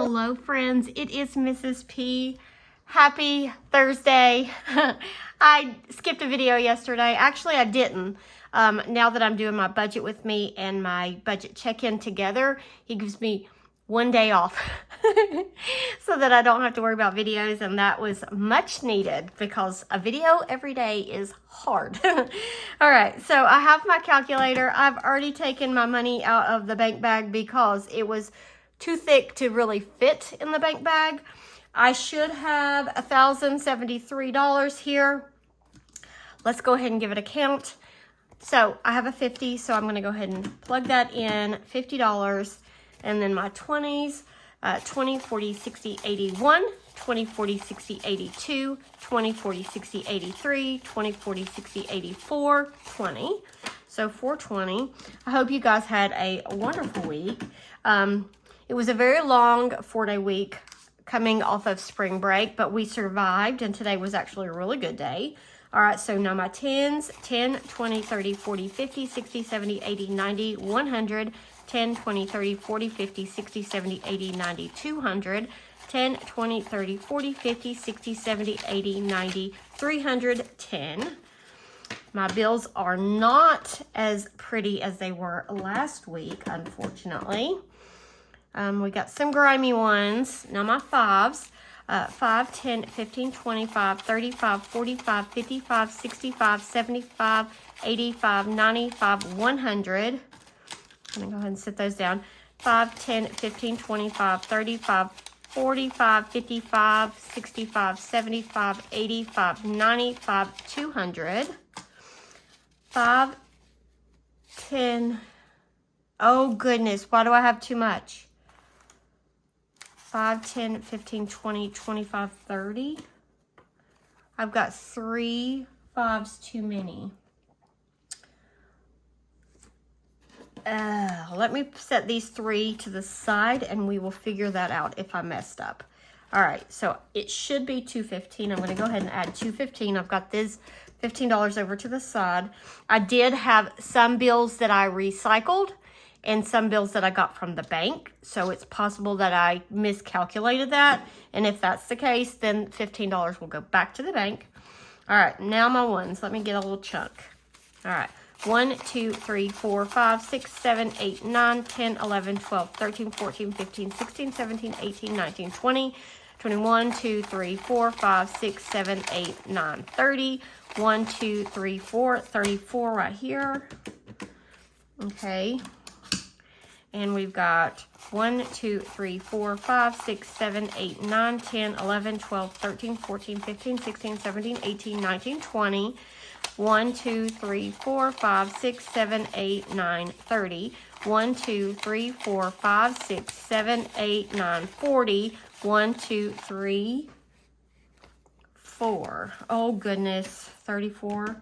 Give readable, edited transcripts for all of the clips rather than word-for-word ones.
Hello friends, it is Mrs. P. Happy Thursday. I skipped a video yesterday. Actually, I didn't. Now that I'm doing my budget with me and my budget check-in together, he gives me one day off so that I don't have to worry about videos, and that was much needed because a video every day is hard. All right, so I have my calculator. I've already taken my money out of the bank bag because it was too thick to really fit in the bank bag. I should have $1,073 here. Let's go ahead and give it a count. So I have a 50, so I'm gonna go ahead and plug that in, $50. And then my 20s, 20, 40, 60, 81, 20, 40, 60, 82, 20, 40, 60, 83, 20, 40, 60, 84, 20. So 420. I hope you guys had a wonderful week. It was a very long 4-day week coming off of spring break, but we survived, and today was actually a really good day. All right, so now my 10s, 10, 20, 30, 40, 50, 60, 70, 80, 90, 100, 10, 20, 30, 40, 50, 60, 70, 80, 90, 200, 10, 20, 30, 40, 50, 60, 70, 80, 90, 310. My bills are not as pretty as they were last week, unfortunately. We got some grimy ones. Now my 5s, 5, 10, 15, 25, 35, 45, 55, 65, 75, 85, 95, 100. I'm gonna go ahead and sit those down. 5, 10, 15, 25, 35, 45, 55, 65, 75, 85, 95, 200. 5, 10. Oh goodness, why do I have too much? 5, 10, 15, 20, 25, 30. I've got 3 5s too many. Let me set these 3 to the side and we will figure that out if I messed up. All right, so it should be $215. I'm going to go ahead and add $215. I've got this $15 over to the side. I did have some bills that I recycled and some bills that I got from the bank. So it's possible that I miscalculated that. And if that's the case, then $15 will go back to the bank. All right, now my ones. Let me get a little chunk. All right. 1, 2, 3, 4, 5, 6, 7, 8, 9, 10, 11, 12, 13, 14, 15, 16, 17, 18, 19, 20, 21, 2, 3, 4, 5, 6, 7, 8, 9, 30. 1, 2, 3, 4, 34 right here. Okay. And we've got 1, 2, 3, 4, 5, 6, 7, 8, 9, 10, 11, 12, 13, 14, 15, 16, 17, 18, 19, 20. 1, 2, 3, 4, 5, 6, 7, 8, 9, 30. 1, 2, 3, 4, 5, 6, 7, 8, 9, 40. 1, 2, 3, 4. Oh goodness, 34.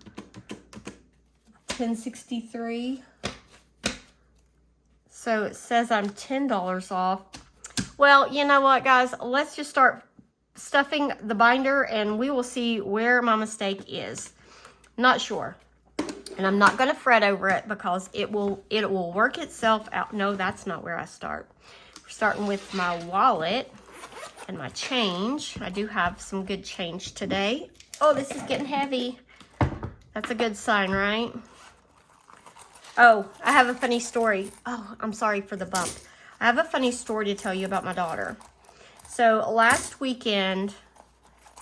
1063. So it says I'm $10 off. Well, you know what, guys? Let's just start stuffing the binder and we will see where my mistake is. Not sure. And I'm not going to fret over it because it will work itself out. No, that's not where I start. We're starting with my wallet and my change. I do have some good change today. Oh, this is getting heavy. That's a good sign, right? Oh, I have a funny story. Oh, I'm sorry for the bump. I have a funny story to tell you about my daughter. So last weekend,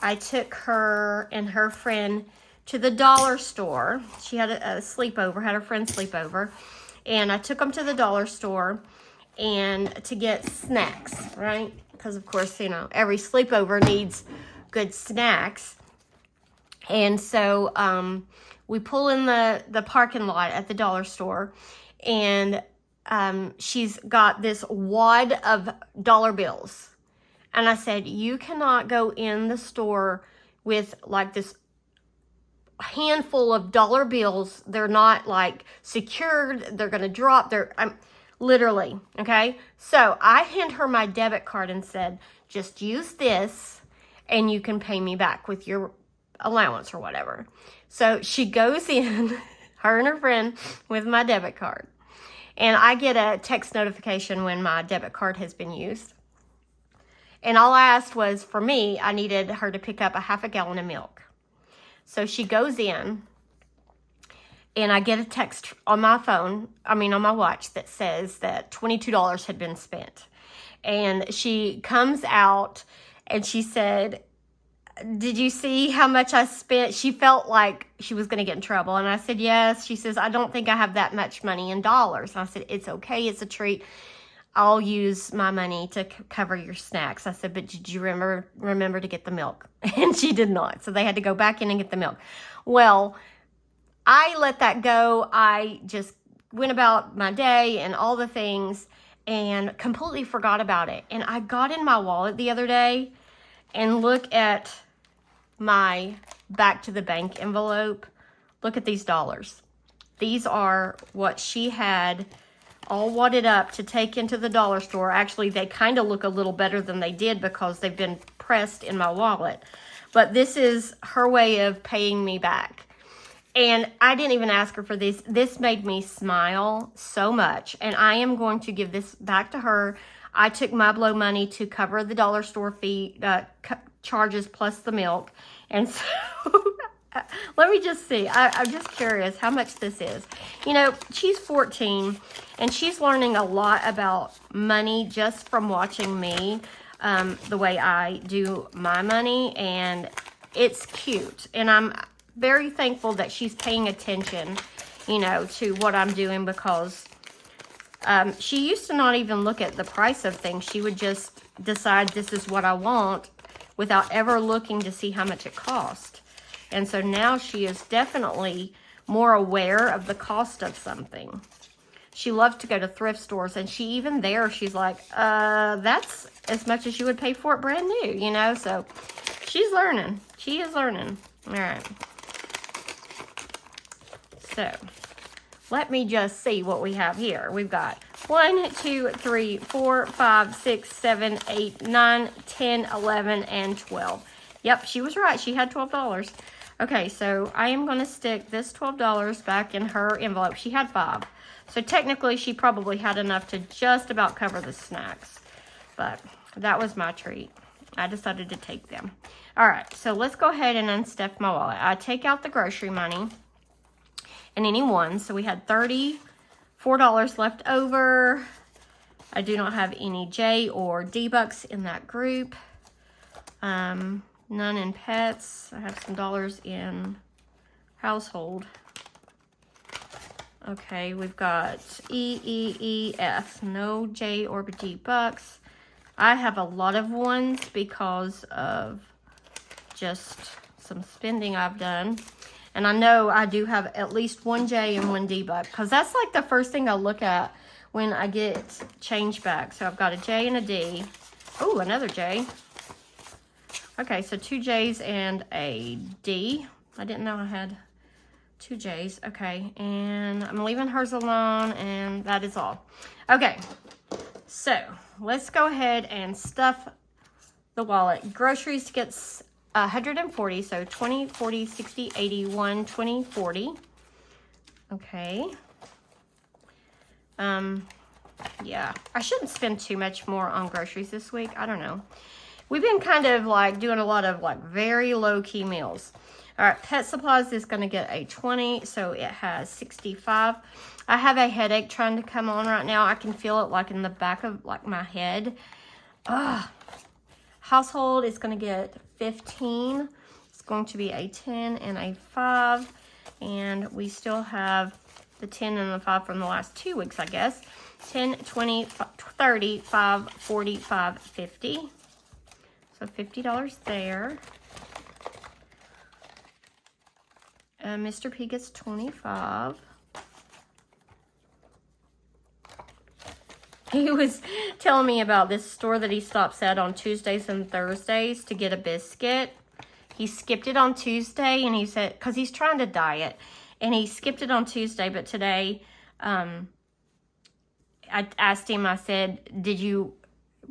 I took her and her friend to the dollar store. She had a sleepover, had her friend sleepover. And I took them to the dollar store and to get snacks, right? Because of course, you know, every sleepover needs good snacks. And so we pull in the parking lot at the dollar store, and she's got this wad of dollar bills. And I said, you cannot go in the store with like this handful of dollar bills. They're not like secured. They're going to drop. Literally, okay? So I hand her my debit card and said, just use this and you can pay me back with your allowance or whatever. So she goes in, her and her friend, with my debit card. And I get a text notification when my debit card has been used. And all I asked was, for me, I needed her to pick up a half a gallon of milk. So she goes in, and I get a text on my phone, on my watch, that says that $22 had been spent. And she comes out and she said, did you see how much I spent? She felt like she was going to get in trouble. And I said, yes. She says, I don't think I have that much money in dollars. And I said, it's okay. It's a treat. I'll use my money to cover your snacks. I said, but did you remember to get the milk? And she did not. So they had to go back in and get the milk. Well, I let that go. I just went about my day and all the things and completely forgot about it. And I got in my wallet the other day and look at my back to the bank envelope. Look at these dollars. These are what she had all wadded up to take into the dollar store. Actually, they kind of look a little better than they did because they've been pressed in my wallet. But this is her way of paying me back. And I didn't even ask her for this. This made me smile so much. And I am going to give this back to her. I took my blow money to cover the dollar store fee charges plus the milk. And so let me just see. I'm just curious how much this is. You know, she's 14 and she's learning a lot about money just from watching me, the way I do my money. And it's cute. And I'm very thankful that she's paying attention, you know, to what I'm doing, because she used to not even look at the price of things. She would just decide this is what I want without ever looking to see how much it cost. And so now she is definitely more aware of the cost of something. She loves to go to thrift stores, and even there, she's like, that's as much as you would pay for it brand new, you know? So she's learning. She is learning. All right. So let me just see what we have here. We've got 1, 2, 3, 4, 5, 6, 7, 8, 9, 10, 11, and 12. Yep, she was right. She had $12. Okay, so I am going to stick this $12 back in her envelope. She had 5. So technically, she probably had enough to just about cover the snacks. But that was my treat. I decided to take them. All right, so let's go ahead and unstuff my wallet. I take out the grocery money and any ones. So we had $34 left over. I do not have any J or D bucks in that group. None in pets. I have some dollars in household. Okay, we've got EEEF. No J or D bucks. I have a lot of ones because of just some spending I've done. And I know I do have at least one J and one D buck, because that's like the first thing I look at when I get change back. So I've got a J and a D. Oh, another J. Okay, so 2 J's and a D. I didn't know I had 2 J's. Okay, and I'm leaving hers alone, and that is all. Okay, so let's go ahead and stuff the wallet. Groceries gets 140, so 20, 40, 60, 80, 1, 20, 40. Okay. Yeah, I shouldn't spend too much more on groceries this week. I don't know. We've been kind of like doing a lot of like very low-key meals. All right, pet supplies is going to get a 20, so it has 65. I have a headache trying to come on right now. I can feel it like in the back of like my head. Ugh. Household is going to get 15. It's going to be a 10 and a 5. And we still have the 10 and the 5 from the last 2 weeks, I guess. 10, 20, 30, 5, 45, 50. So $50 there. Mr. P gets 25. He was telling me about this store that he stops at on Tuesdays and Thursdays to get a biscuit. He skipped it on Tuesday, and he said, because he's trying to diet, and he skipped it on Tuesday, but today, I asked him, I said, did you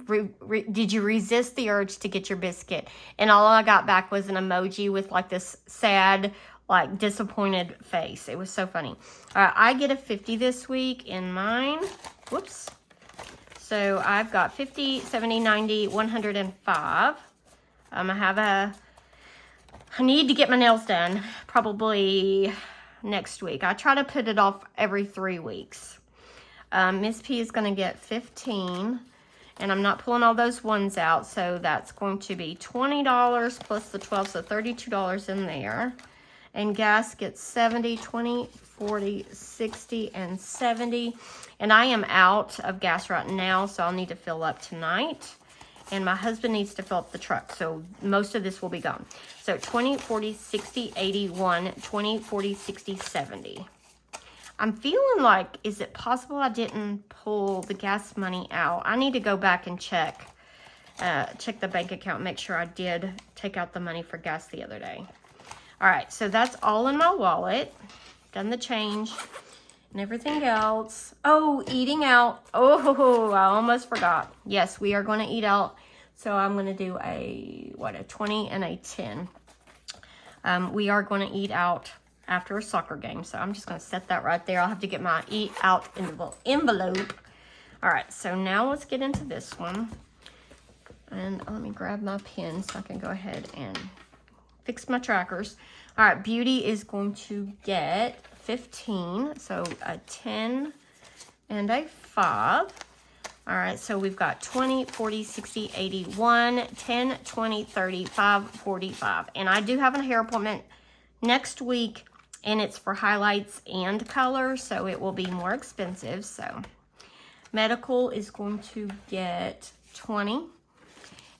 resist the urge to get your biscuit? And all I got back was an emoji with like this sad, like disappointed face. It was so funny. All right, I get a 50 this week in mine. Whoops. So I've got 50, 70, 90, 105. I need to get my nails done probably next week. I try to put it off every 3 weeks. Miss P is going to get 15, and I'm not pulling all those ones out, so that's going to be $20 plus the 12, so $32 in there. And gas gets 70, 20, 40, 60, and 70. And I am out of gas right now, so I'll need to fill up tonight. And my husband needs to fill up the truck, so most of this will be gone. So 20, 40, 60, 80, 1, 20, 40, 60, 70. I'm feeling like, is it possible I didn't pull the gas money out? I need to go back and check the bank account, make sure I did take out the money for gas the other day. All right, so that's all in my wallet. Done the change and everything else. Oh, eating out. Oh, I almost forgot. Yes, we are going to eat out. So I'm going to do a 20 and a 10. We are going to eat out after a soccer game. So I'm just going to set that right there. I'll have to get my eat out envelope. All right, so now let's get into this one. And let me grab my pen so I can go ahead and fix my trackers. All right, Beauty is going to get 15, so a 10 and a 5. All right, so we've got 20, 40, 60, 81, 10, 20, 35, 45. And I do have a hair appointment next week, and it's for highlights and color, so it will be more expensive. So medical is going to get 20.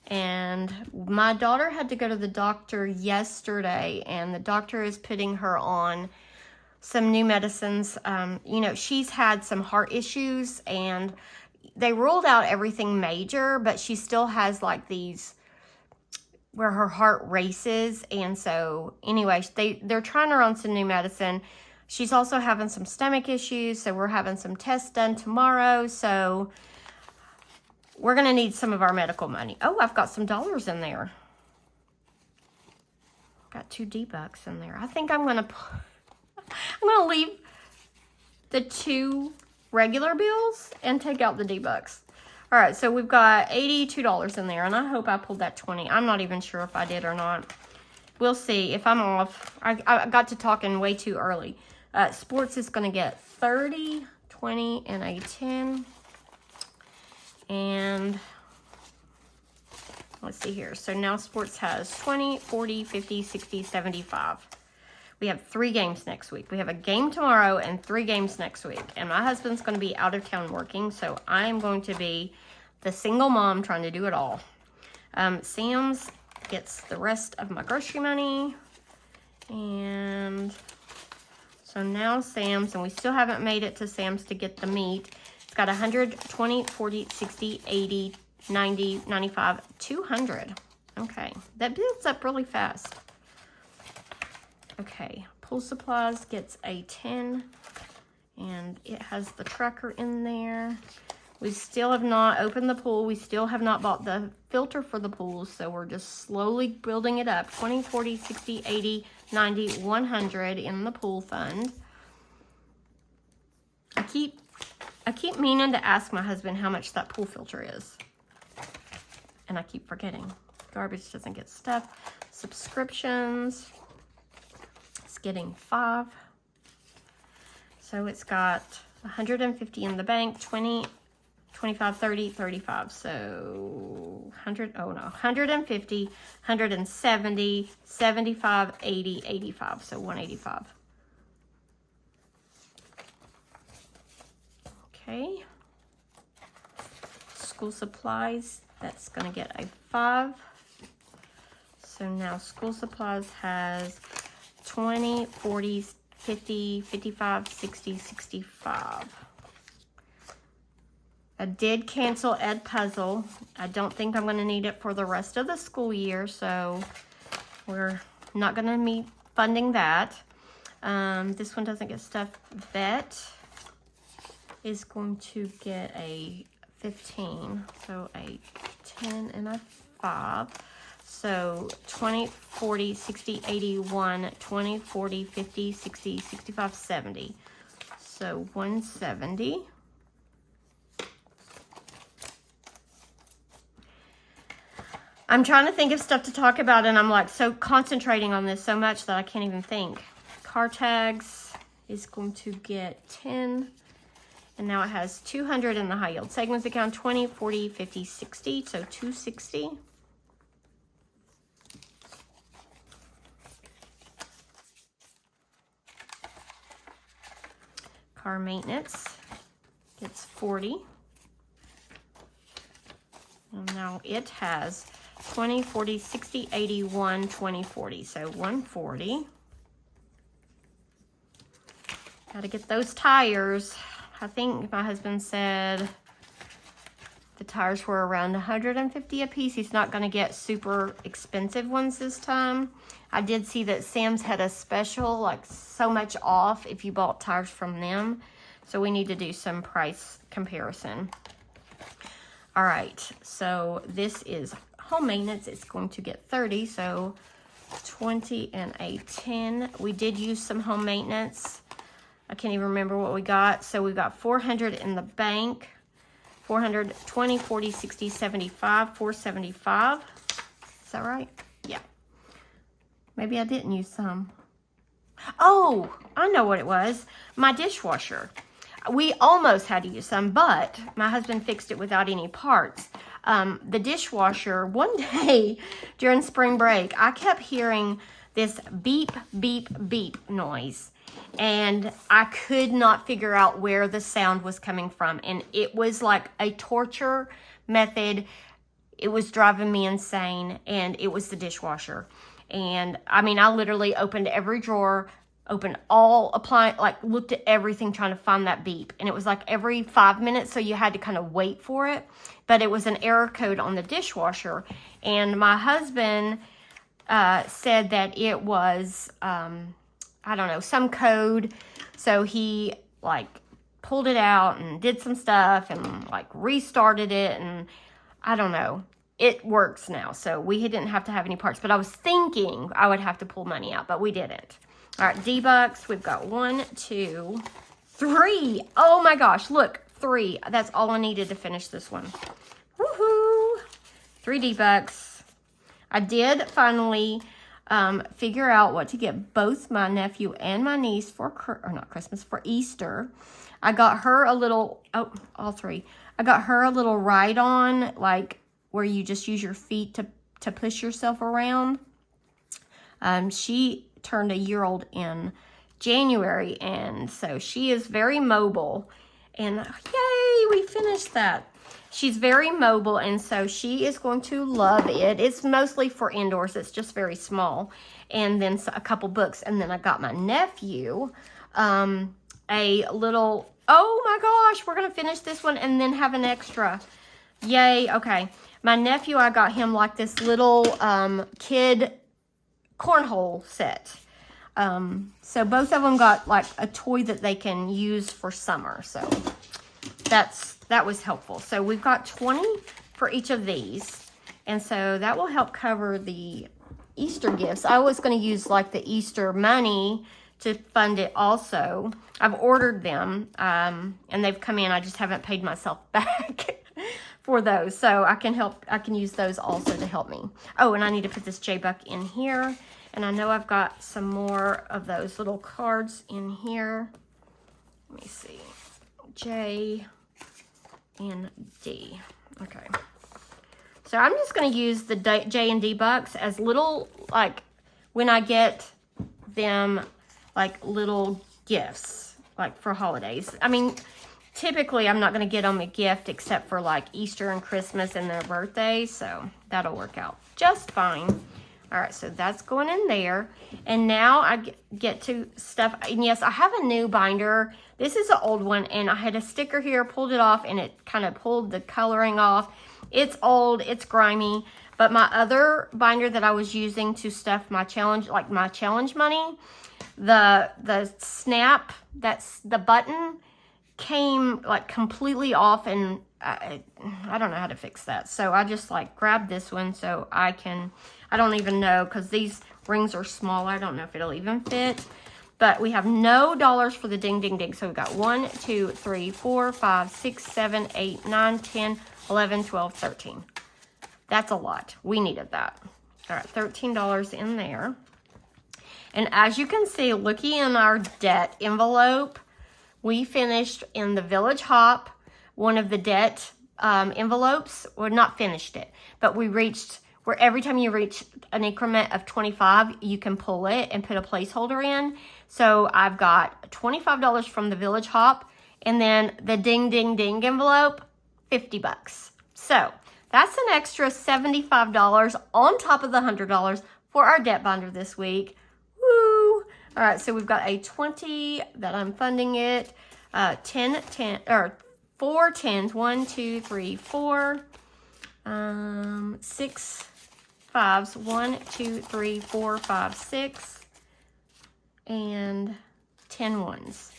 And my daughter had to go to the doctor yesterday, and the doctor is putting her on some new medicines. You know, she's had some heart issues, and they ruled out everything major, but she still has like these where her heart races. And so anyway, they're trying her on some new medicine. She's also having some stomach issues, so we're having some tests done tomorrow. So we're going to need some of our medical money. Oh, I've got some dollars in there. Got 2 D-bucks in there. I think I'm going to leave the 2 regular bills and take out the D-bucks. All right, so we've got $82 in there, and I hope I pulled that 20. I'm not even sure if I did or not. We'll see. If I'm off, I got to talking way too early. Sports is going to get 30, 20, and a 10. And let's see here. So now sports has 20, 40, 50, 60, 75. We have 3 games next week. We have a game tomorrow and 3 games next week. And my husband's going to be out of town working, so I am going to be the single mom trying to do it all. Sam's gets the rest of my grocery money. And so now Sam's, and we still haven't made it to Sam's to get the meat. Got 100, 20, 40, 60, 80, 90, 95, 200. Okay, that builds up really fast. Okay, pool supplies gets a 10, and it has the tracker in there. We still have not opened the pool. We still have not bought the filter for the pool, so we're just slowly building it up. 20, 40, 60, 80, 90, 100 in the pool fund. I keep meaning to ask my husband how much that pool filter is. And I keep forgetting. Garbage doesn't get stuff. Subscriptions. It's getting 5. So it's got 150 in the bank, 20, 25, 30, 35. So 150, 170, 75, 80, 85. So 185. Okay, school supplies, that's going to get a 5. So now school supplies has 20, 40, 50, 55, 60, 65. I did cancel Ed Puzzle. I don't think I'm going to need it for the rest of the school year, so we're not going to be funding that. This one doesn't get stuff. Vet is going to get a 15, so a 10 and a 5. So 20, 40, 60, 81, 20, 40, 50, 60, 65, 70. So 170. I'm trying to think of stuff to talk about, and I'm like so concentrating on this so much that I can't even think. Car tags is going to get 10. And now it has 200 in the high yield segments account, 20, 40, 50, 60, so 260. Car maintenance gets 40. And now it has 20, 40, 60, 80, 1, 20, 40. So 140. Got to get those tires. I think my husband said the tires were around 150 a piece. He's not going to get super expensive ones this time. I did see that Sam's had a special, like so much off if you bought tires from them. So we need to do some price comparison. All right, so this is home maintenance. It's going to get 30, so 20 and a 10. We did use some home maintenance. I can't even remember what we got. So we got 400 in the bank, 400, 20, 40, 60, 75, 475. Is that right? Yeah. Maybe I didn't use some. Oh, I know what it was. My dishwasher. We almost had to use some, but my husband fixed it without any parts. The dishwasher, one day during spring break, I kept hearing this beep, beep, beep noise. And I could not figure out where the sound was coming from. And it was like a torture method. It was driving me insane. And it was the dishwasher. And I mean, I literally opened every drawer, opened all appliance, like looked at everything trying to find that beep. And it was like every 5 minutes. So you had to kind of wait for it. But it was an error code on the dishwasher. And my husband said that it was... I don't know, some code. So he like pulled it out and did some stuff and like restarted it. And I don't know, it works now. So we didn't have to have any parts, but I was thinking I would have to pull money out, but we didn't. All right, D-Bucks, we've got 1, 2, 3. Oh my gosh, look, 3. That's all I needed to finish this one. Woohoo! 3 D-Bucks. I did finally figure out what to get both my nephew and my niece for, or not Christmas, for Easter. I got her a little, all 3. I got her a little ride-on, like where you just use your feet to push yourself around. She turned a year-old in January, and so she is very mobile. And yay, we finished that. She's very mobile, and so she is going to love it. It's mostly for indoors. It's just very small. And then a couple books. And then I got my nephew a little... Oh, my gosh. We're going to finish this one and then have an extra. Yay. Okay. My nephew, I got him like this little kid cornhole set. So both of them got like a toy that they can use for summer. So that was helpful. So we've got 20 for each of these. And so that will help cover the Easter gifts. I was going to use like the Easter money to fund it also. I've ordered them and they've come in. I just haven't paid myself back for those. So I can use those also to help me. Oh, and I need to put this J-Buck in here. And I know I've got some more of those little cards in here. Let me see. J and D. Okay. So I'm just going to use the J and D bucks as little, like, when I get them, like, little gifts, like, for holidays. I mean, typically I'm not going to get them a gift except for, like, Easter and Christmas and their birthday. So that'll work out just fine. All right, so that's going in there. And now I get to stuff. And yes, I have a new binder. This is an old one, and I had a sticker here, pulled it off, and it kind of pulled the coloring off. It's old, it's grimy. But my other binder that I was using to stuff my challenge, like my challenge money, the snap, that's the button, came like completely off, and I don't know how to fix that. So I just like grabbed this one so I don't even know, because these rings are small. I don't know if it'll even fit. But we have no dollars for the ding, ding, ding. So we've got 1, 2, 3, 4, 5, 6, 7, 8, 9, 10, 11, 12, 13. That's a lot. We needed that. All right, $13 in there. And as you can see, looking in our debt envelope, we finished in the Village Hop, one of the debt envelopes, or not finished it, but we reached where every time you reach an increment of 25, you can pull it and put a placeholder in. So I've got $25 from the Village Hop, and then the Ding Ding Ding envelope, $50. So that's an extra $75 on top of the $100 for our debt binder this week. Woo! All right, so we've got a 20 that I'm funding it, 10, or 4 10s, 1, 2, 3, 4, 6 5s, 1, 2, 3, 4, 5, 6, and 10 ones.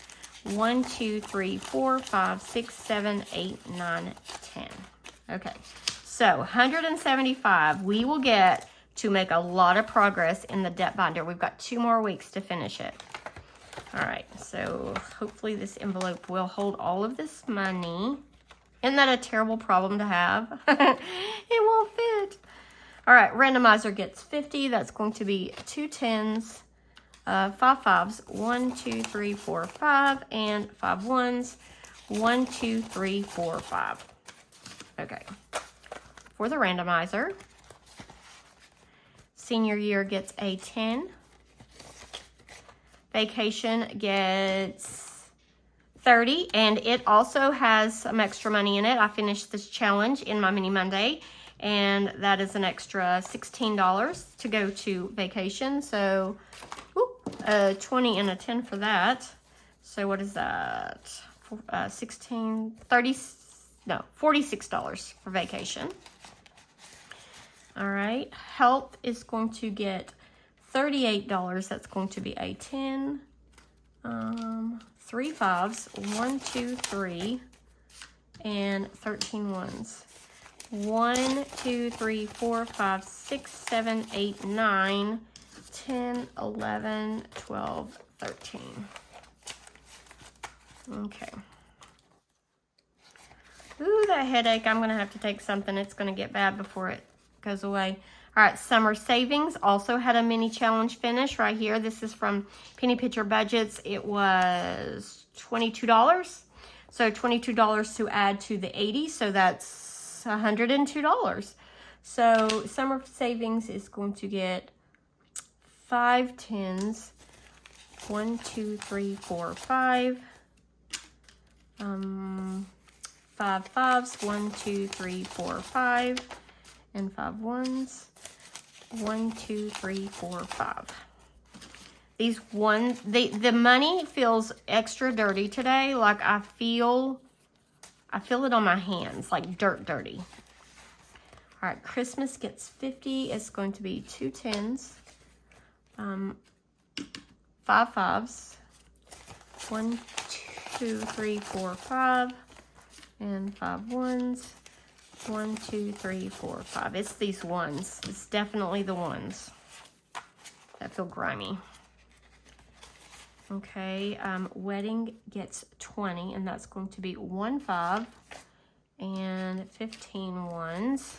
1, 2, 3, 4, 5, 6, 7, 8, 9, 10. Okay, so 175 we will get to make a lot of progress in the debt binder. We've got 2 more weeks to finish it. All right, so hopefully this envelope will hold all of this money. Isn't that a terrible problem to have? It won't fit. All right, randomizer gets 50. That's going to be 2 10s, 5 5s, 1, 2, 3, 4, 5, and 5 1s, 1, 2, 3, 4, 5. Okay, for the randomizer, senior year gets a 10. Vacation gets 30, and it also has some extra money in it. I finished this challenge in my Mini Monday, and that is an extra $16 to go to vacation. So, a 20 and a 10 for that. So what is that? 16, 30, no, $46 for vacation. All right, health is going to get $38. That's going to be a 10. 3 5s, 1, 2, 3, and 13 ones. 1, 2, 3, 4, 5, 6, 7, 8, 9, 10, 11, 12, 13. Okay. Ooh, that headache. I'm going to have to take something. It's going to get bad before it goes away. All right, summer savings also had a mini challenge finish right here. This is from Penny Picture Budgets. It was $22. So $22 to add to the 80, so that's $102. So summer savings is going to get 5 10s, 1, 2, 3, 4, 5, 5 5s, 1, 2, 3, 4, 5, and 5 ones. 1, 2, 3, 4, 5. These ones, the money feels extra dirty today. Like I feel it on my hands, like dirt dirty. All right, Christmas gets 50. It's going to be 2 10s, 5 5s, 1, 2, 3, 4, 5, and 5 ones. 1, 2, 3, 4, 5. It's these ones. It's definitely the ones that feel grimy. Okay, wedding gets 20, and that's going to be 1 5 and 15 ones.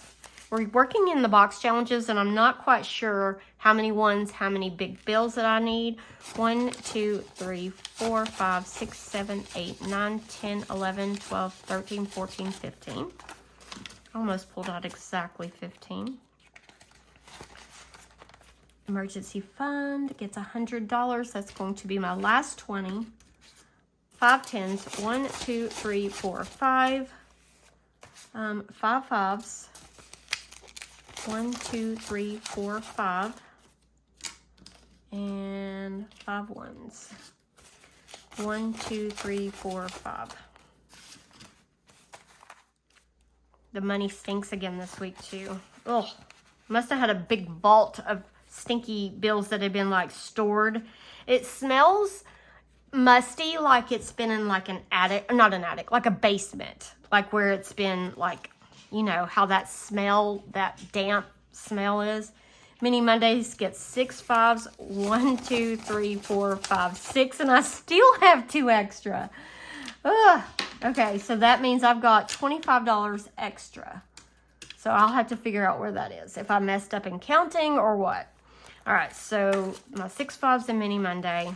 We're working in the box challenges, and I'm not quite sure how many ones, how many big bills that I need. 1, 2, 3, 4, 5, 6, 7, 8, 9, 10, 11, 12, 13, 14, 15. Almost pulled out exactly 15. Emergency fund gets $100. That's going to be my last 20. 5 10s, 1, 2, 3, 4, 5. 5 5s, 1, 2, 3, 4, 5. And 5 ones. 1, 2, 3, 4, 5. The money stinks again this week too. Ugh, must have had a big vault of stinky bills that have been like stored. It smells musty, like it's been in like an attic, not an attic, like a basement, like where it's been like, you know, how that smell, that damp smell is. Mini Mondays gets 6 5s, 1, 2, 3, 4, 5, 6, and I still have 2 extra. Ugh. Okay, so that means I've got $25 extra So I'll have to figure out where that is, if I messed up in counting or what. All right, so my 6 5s and Mini Monday.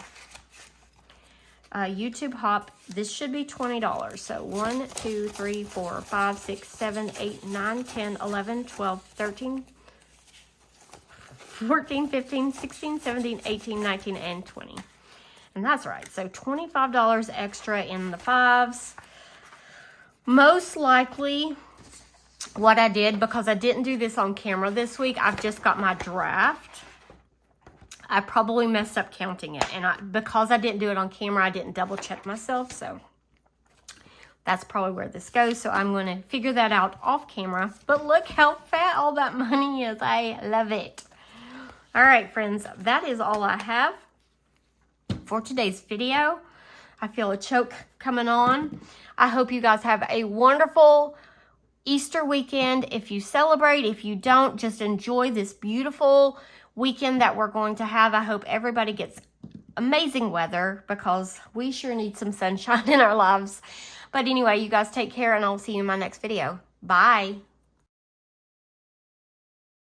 YouTube Hop, this should be $20. So 1, 2, 3, 4, 5, 6, 7, 8, 9, 10, 11, 12, 13, 14, 15, 16, 17, 18, 19, and 20. And that's right. So $25 extra in the 5s. Most likely, what I did, because I didn't do this on camera this week, I've just got my draft. I probably messed up counting it. And because I didn't do it on camera, I didn't double check myself. So that's probably where this goes. So I'm going to figure that out off camera. But look how fat all that money is. I love it. All right, friends. That is all I have for today's video. I feel a choke coming on. I hope you guys have a wonderful Easter weekend. If you celebrate, if you don't, just enjoy this beautiful weekend that we're going to have. I hope everybody gets amazing weather because we sure need some sunshine in our lives. But anyway, you guys take care and I'll see you in my next video. Bye.